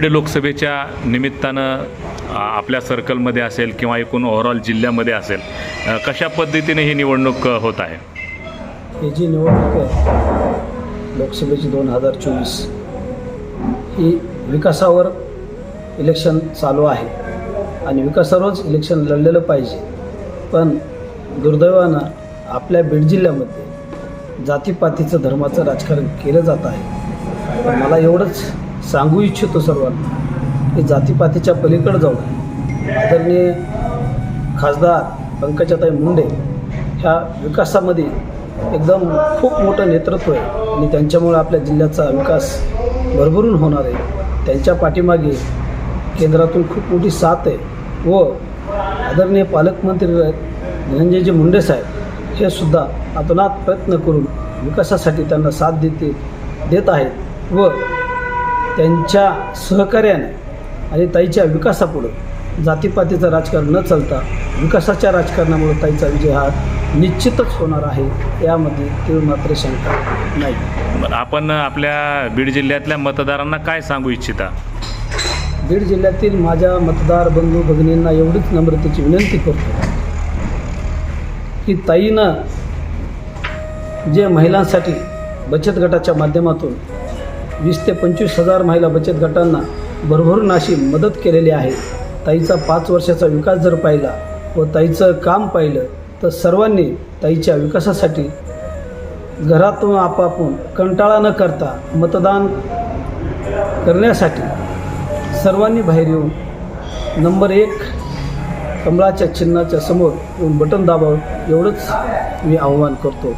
लोकसभेच्या निमित्तानं आपल्या सर्कलमध्ये असेल किंवा एकूण ओव्हरऑल जिल्ह्यामध्ये असेल, कशा पद्धतीने ही निवडणूक होत आहे? ही जी निवडणूक आहे लोकसभेची 2024 ही विकासावर इलेक्शन चालू आहे आणि विकासावरच इलेक्शन लढलेलं पाहिजे. पण दुर्दैवानं आपल्या बीड जिल्ह्यामध्ये जातीपातीचं धर्माचं राजकारण केलं जात आहे. पण मला एवढंच सांगू इच्छितो सर्वांना की जातीपातीच्या पलीकडे जाऊन आदरणीय खासदार पंकजाताई मुंडे ह्या विकासामध्ये एकदम खूप मोठं नेतृत्व आहे आणि त्यांच्यामुळे आपल्या जिल्ह्याचा विकास भरभरून होणार आहे. त्यांच्या पाठीमागे केंद्रातून खूप मोठी साथ आहे व आदरणीय पालकमंत्री धनंजयजी मुंडे साहेब हे सुद्धा अतोनात प्रयत्न करून विकासासाठी त्यांना साथ देत आहेत व त्यांच्या सहकार्याने आणि ताईच्या विकासापुढं जातीपातीचं राजकारण न चालता विकासाच्या राजकारणामुळे ताईचा विजय हा निश्चितच होणार आहे, यामध्ये तीळ मात्र शंका नाही. आपण आपल्या बीड जिल्ह्यातल्या मतदारांना काय सांगू इच्छिता? बीड जिल्ह्यातील माझ्या मतदार बंधू भगिनींना एवढीच नम्रतेची विनंती करतो की ताईनं जे महिलांसाठी बचत गटाच्या माध्यमातून 20 ते 25 हजार महिला बचत गटांना भरभरून अशी मदत केलेली आहे. ताईचा 5 वर्षाचा विकास जर पाहिला व ताईचं काम पाहिलं तर सर्वांनी ताईच्या विकासासाठी घरातून आपापून कंटाळा न करता मतदान करण्यासाठी सर्वांनी बाहेर येऊन नंबर 1 कमळाच्या चिन्हाच्या समोर येऊन बटन दाबावं एवढंच मी आवाहन करतो.